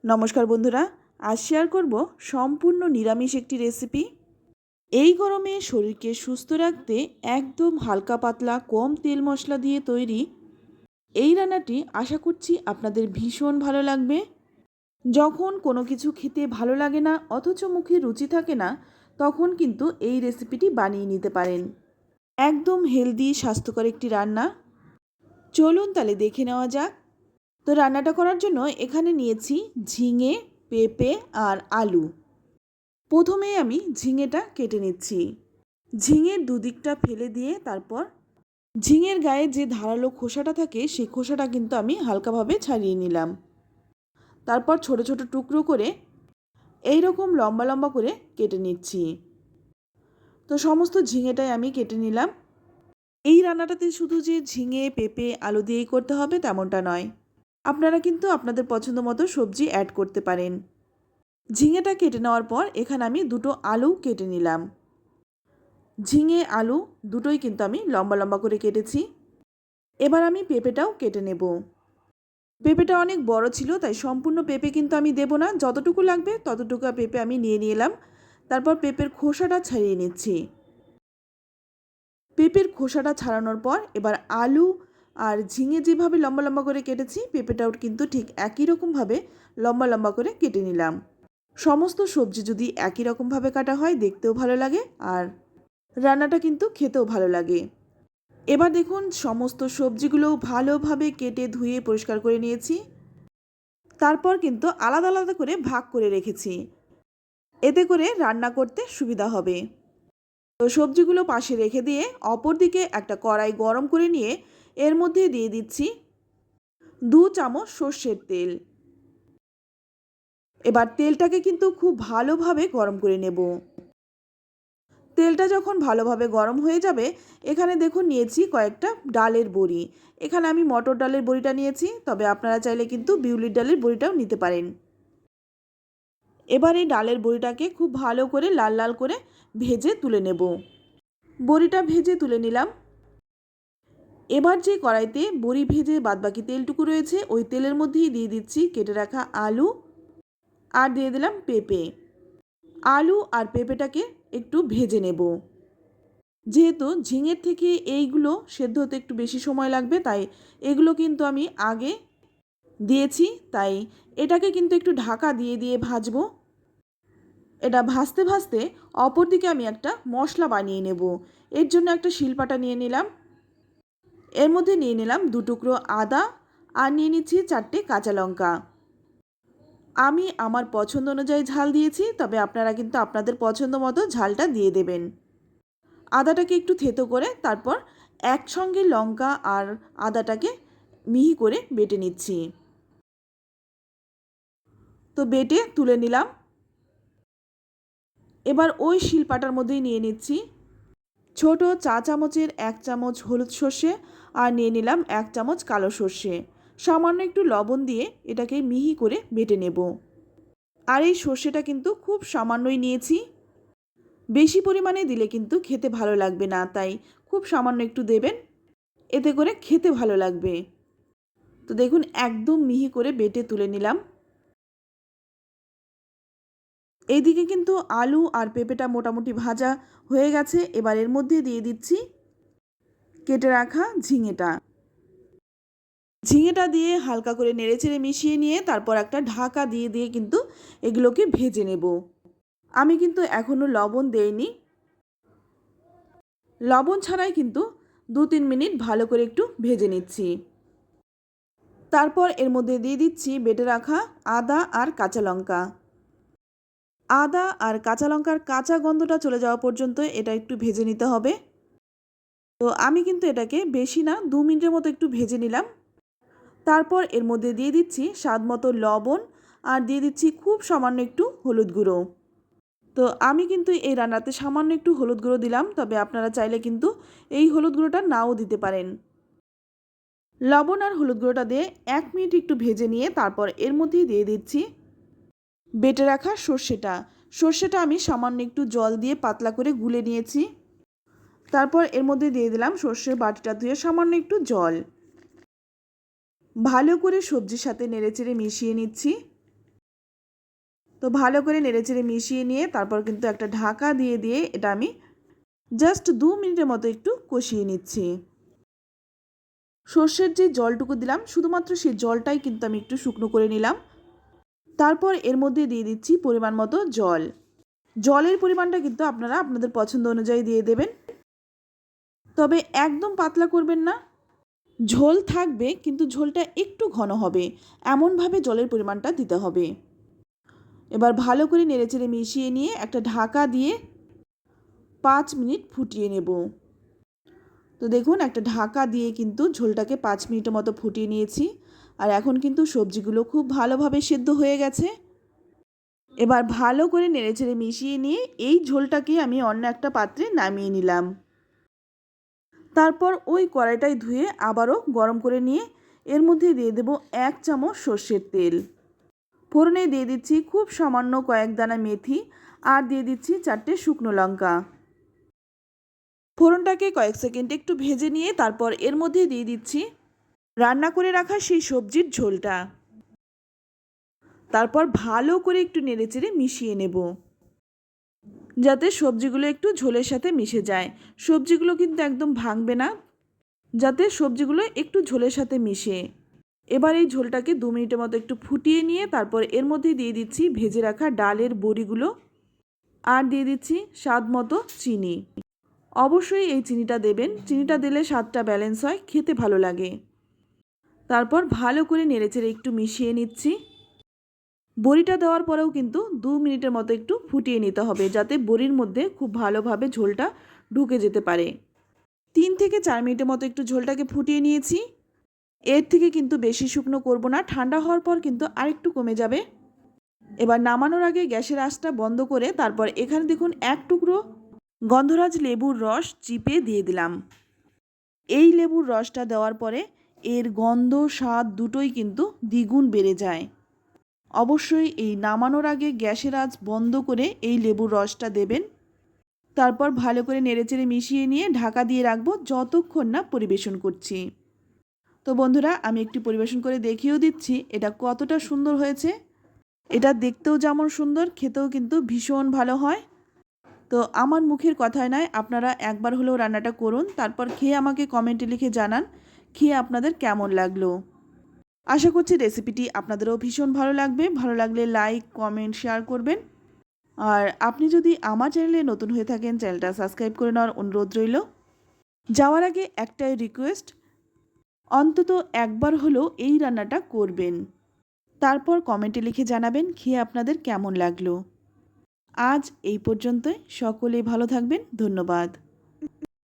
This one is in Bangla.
নমস্কার বন্ধুরা, আজ শেয়ার করব সম্পূর্ণ নিরামিষ একটি রেসিপি। এই গরমে শরীরকে সুস্থ রাখতে একদম হালকা পাতলা কম তেল মশলা দিয়ে তৈরি এই রান্নাটি আশা করছি আপনাদের ভীষণ ভালো লাগবে। যখন কোনো কিছু খেতে ভালো লাগে না অথচ মুখে রুচি থাকে না, তখন কিন্তু এই রেসিপিটি বানিয়ে নিতে পারেন। একদম হেলদি স্বাস্থ্যকর একটি রান্না। চলুন তাহলে দেখে নেওয়া যাক। তো রান্নাটা করার জন্য এখানে নিয়েছি ঝিঙে, পেঁপে আর আলু। প্রথমে আমি ঝিঙেটা কেটে নিচ্ছি। ঝিঙের দুদিকটা ফেলে দিয়ে তারপর ঝিঙের গায়ে যে ধারালো খোসাটা থাকে সেই খোসাটা কিন্তু আমি হালকাভাবে ছাড়িয়ে নিলাম। তারপর ছোট ছোট টুকরো করে এই রকম লম্বা লম্বা করে কেটে নিচ্ছি। তো সমস্ত ঝিঙেটাই আমি কেটে নিলাম। এই রান্নাটাতে শুধু যে ঝিঙে, পেঁপে, আলু দিয়েই করতে হবে তেমনটা নয়, আপনারা কিন্তু আপনাদের পছন্দ মতো সবজি অ্যাড করতে পারেন। ঝিঙেটা কেটে নেওয়ার পর এখানে আমি দুটো আলু কেটে নিলাম। ঝিঙে আলু দুটোই কিন্তু আমি লম্বা লম্বা করে কেটেছি। এবার আমি পেঁপেটাও কেটে নেব। পেঁপেটা অনেক বড় ছিল, তাই সম্পূর্ণ পেঁপে কিন্তু আমি দেব না, যতটুকু লাগবে ততটুকু পেঁপে আমি নিয়ে নিলাম। তারপর পেঁপের খোসাটা ছাড়িয়ে নিচ্ছি। পেঁপের খোসাটা ছাড়ানোর পর এবার আলু আর ঝিঙে যেভাবে লম্বা লম্বা করে কেটেছি, পেঁপেটাও কিন্তু ঠিক একই রকমভাবে লম্বা লম্বা করে কেটে নিলাম। সমস্ত সবজি যদি একই রকমভাবে কাটা হয় দেখতেও ভালো লাগে আর রান্নাটা কিন্তু খেতেও ভালো লাগে। এবার দেখুন সমস্ত সবজিগুলো ভালোভাবে কেটে ধুয়ে পরিষ্কার করে নিয়েছি। তারপর কিন্তু আলাদা আলাদা করে ভাগ করে রেখেছি, এতে করে রান্না করতে সুবিধা হবে। তো সবজিগুলো পাশে রেখে দিয়ে অপর দিকে একটা কড়াই গরম করে নিয়ে এর মধ্যে দিয়ে দিচ্ছি 2 চামচ সর্ষের তেল। এবার তেলটাকে কিন্তু খুব ভালোভাবে গরম করে নেব। তেলটা যখন ভালোভাবে গরম হয়ে যাবে, এখানে দেখুন নিয়েছি কয়েকটা ডালের বড়ি। এখানে আমি মটর ডালের বড়িটা নিয়েছি, তবে আপনারা চাইলে কিন্তু বিউলির ডালের বড়িটাও নিতে পারেন। এবার এই ডালের বড়িটাকে খুব ভালো করে লাল লাল করে ভেজে তুলে নেব। বড়িটা ভেজে তুলে নিলাম। এবার যে কড়াইতে বড়ি ভেজে বাদবাকি তেলটুকু রয়েছে ওই তেলের মধ্যেই দিয়ে দিচ্ছি কেটে রাখা আলু আর দিয়ে দিলাম পেঁপে। আলু আর পেঁপেটাকে একটু ভেজে নেব। যেহেতু ঝিঙের থেকে এইগুলো সেদ্ধ হতে একটু বেশি সময় লাগবে, তাই এগুলো কিন্তু আমি আগে দিয়েছি, তাই এটাকে কিন্তু একটু ঢাকা দিয়ে দিয়ে ভাজবো। এটা ভাজতে ভাজতে অপর দিকে আমি একটা মশলা বানিয়ে নেব। এর জন্য একটা শিলপাটা নিয়ে নিলাম। এর মধ্যে নিয়ে নিলাম 2 টুকরো আদা আর নিয়ে নিচ্ছি 4টে কাঁচা লঙ্কা। আমি আমার পছন্দ অনুযায়ী ঝাল দিয়েছি, তবে আপনারা কিন্তু আপনাদের পছন্দ মতো ঝালটা দিয়ে দেবেন। আদাটাকে একটু থেতো করে তারপর একসঙ্গে লঙ্কা আর আদাটাকে মিহি করে বেটে নিচ্ছি। তো বেটে তুলে নিলাম। এবার ওই শিলপাটার মধ্যেই নিয়ে নিচ্ছি ছোট চা চামচের 1 চামচ হলুদ সর্ষে আর নিয়ে নিলাম 1 চামচ কালো সর্ষে। সামান্য একটু লবণ দিয়ে এটাকে মিহি করে বেটে নেব। আর এই সর্ষেটা কিন্তু খুব সামান্যই নিয়েছি, বেশি পরিমাণে দিলে কিন্তু খেতে ভালো লাগবে না, তাই খুব সামান্য একটু দেবেন, এতে করে খেতে ভালো লাগবে। তো দেখুন একদম মিহি করে বেটে তুলে নিলাম। এইদিকে কিন্তু আলু আর পেঁপেটা মোটামুটি ভাজা হয়ে গেছে। এবার এর মধ্যে দিয়ে দিচ্ছি কেটে রাখা ঝিঙেটা। ঝিঙেটা দিয়ে হালকা করে নেড়েচেড়ে মিশিয়ে নিয়ে তারপর একটা ঢাকা দিয়ে দিয়ে কিন্তু এগুলোকে ভেজে নেব। আমি কিন্তু এখনও লবণ দেইনি। লবণ ছাড়াই কিন্তু 2-3 মিনিট ভালো করে একটু ভেজে নিচ্ছি। তারপর এর মধ্যে দিয়ে দিচ্ছি বেটে রাখা আদা আর কাঁচা লঙ্কা। আদা আর কাঁচা লঙ্কার কাঁচা গন্ধটা চলে যাওয়া পর্যন্ত এটা একটু ভেজে নিতে হবে। তো আমি কিন্তু এটাকে বেশি না 2 মিনিটের মতো একটু ভেজে নিলাম। তারপর এর মধ্যে দিয়ে দিচ্ছি স্বাদ মতো লবণ আর দিয়ে দিচ্ছি খুব সামান্য একটু হলুদ গুঁড়ো। তো আমি কিন্তু এই রান্নাতে সামান্য একটু হলুদ গুঁড়ো দিলাম, তবে আপনারা চাইলে কিন্তু এই হলুদ গুঁড়োটা নাও দিতে পারেন। লবণ আর হলুদ গুঁড়োটা দিয়ে 1 মিনিট একটু ভেজে নিয়ে তারপর এর মধ্যেই দিয়ে দিচ্ছি বেটে রাখা সর্ষেটা। সর্ষেটা আমি সামান্য একটু জল দিয়ে পাতলা করে গুলে নিয়েছি। তারপর এর মধ্যে দিয়ে দিলাম সর্ষের বাটিটা ধুয়ে সামান্য একটু জল। ভালো করে সবজির সাথে নেড়েচেড়ে মিশিয়ে নিচ্ছি। তো ভালো করে নেড়েচেড়ে মিশিয়ে নিয়ে তারপর কিন্তু একটা ঢাকা দিয়ে দিয়ে এটা আমি জাস্ট 2 মিনিটের মতো একটু কষিয়ে নিচ্ছি। সর্ষের যে জলটুকু দিলাম শুধুমাত্র সেই জলটাই কিন্তু আমি একটু শুকনো করে নিলাম। তারপর এর মধ্যে দিয়ে দিচ্ছি পরিমাণ মতো জল। জলের পরিমাণটা কিন্তু আপনারা আপনাদের পছন্দ অনুযায়ী দিয়ে দেবেন, তবে একদম পাতলা করবেন না। ঝোল থাকবে কিন্তু ঝোলটা একটু ঘন হবে, এমনভাবে জলের পরিমাণটা দিতে হবে। এবার ভালো করে নেড়েচেড়ে মিশিয়ে নিয়ে একটা ঢাকা দিয়ে 5 মিনিট ফুটিয়ে নেব। তো দেখুন একটা ঢাকা দিয়ে কিন্তু ঝোলটাকে 5 মিনিটের মতো ফুটিয়ে নিয়েছি। আর এখন কিন্তু সবজিগুলো খুব ভালোভাবে সেদ্ধ হয়ে গেছে। এবার ভালো করে নেড়েচেড়ে মিশিয়ে নিয়ে এই ঝোলটাকে আমি অন্য একটা পাত্রে নামিয়ে নিলাম। তারপর ওই কড়াইটাই ধুয়ে আবারও গরম করে নিয়ে এর মধ্যে দিয়ে দেব 1 চামচ সর্ষের তেল। ফোড়নে দিয়ে দিচ্ছি খুব সামান্য কয়েক দানা মেথি আর দিয়ে দিচ্ছি 4টে শুকনো লঙ্কা। ফোড়নটাকে কয়েক সেকেন্ড একটু ভেজে নিয়ে তারপর এর মধ্যে দিয়ে দিচ্ছি রান্না করে রাখা সেই সবজির ঝোলটা। তারপর ভালো করে একটু নেড়েচেড়ে মিশিয়ে নেব, যাতে সবজিগুলো একটু ঝোলের সাথে মিশে যায়। সবজিগুলো কিন্তু একদম ভাঙবে না, যাতে সবজিগুলো একটু ঝোলের সাথে মিশে। এবার এই ঝোলটাকে 2 মিনিটের মতো একটু ফুটিয়ে নিয়ে তারপর এর মধ্যে দিয়ে দিচ্ছি ভেজে রাখা ডালের বড়িগুলো আর দিয়ে দিচ্ছি স্বাদ মতো চিনি। অবশ্যই এই চিনিটা দেবেন, চিনিটা দিলে স্বাদটা ব্যালেন্স হয়, খেতে ভালো লাগে। তারপর ভালো করে নেড়েচেড়ে একটু মিশিয়ে নিচ্ছি। বড়িটা দেওয়ার পরেও কিন্তু 2 মিনিটের মতো একটু ফুটিয়ে নিতে হবে, যাতে বড়ির মধ্যে খুব ভালোভাবে ঝোলটা ঢুকে যেতে পারে। 3 থেকে 4 মিনিটের মতো একটু ঝোলটাকে ফুটিয়ে নিয়েছি। এর থেকে কিন্তু বেশি শুকনো করব না, ঠান্ডা হওয়ার পর কিন্তু আরেকটু কমে যাবে। এবার নামানোর আগে গ্যাসের আঁচটা বন্ধ করে তারপর এখানে দেখুন 1 টুকরো গন্ধরাজ লেবুর রস চিপে দিয়ে দিলাম। এই লেবুর রসটা দেওয়ার পরে এর গন্ধ স্বাদ দুটোই কিন্তু দ্বিগুণ বেড়ে যায়। অবশ্যই এই নামানোর আগে গ্যাসের আঁচ বন্ধ করে এই লেবুর রসটা দেবেন। তারপর ভালো করে নেড়েচেড়ে মিশিয়ে নিয়ে ঢাকা দিয়ে রাখবো যতক্ষণ না পরিবেশন করছি। তো বন্ধুরা, আমি একটু পরিবেশন করে দেখিয়েও দিচ্ছি এটা কতটা সুন্দর হয়েছে। এটা দেখতেও যেমন সুন্দর, খেতেও কিন্তু ভীষণ ভালো হয়। তো আমার মুখের কথায় নয়, আপনারা একবার হলেও রান্নাটা করুন, তারপর খেয়ে আমাকে কমেন্টে লিখে জানান খেয়ে আপনাদের কেমন লাগলো। আশা করছি রেসিপিটি আপনাদেরও ভীষণ ভালো লাগবে। ভালো লাগলে লাইক, কমেন্ট, শেয়ার করবেন। আর আপনি যদি আমার চ্যানেলে নতুন হয়ে থাকেন, চ্যানেলটা সাবস্ক্রাইব করে নেওয়ার অনুরোধ রইল। যাওয়ার আগে একটাই রিকোয়েস্ট, অন্তত একবার হলেও এই রান্নাটা করবেন। তারপর কমেন্টে লিখে জানাবেন খেয়ে আপনাদের কেমন লাগলো। আজ এই পর্যন্তই। সকলেই ভালো থাকবেন। ধন্যবাদ।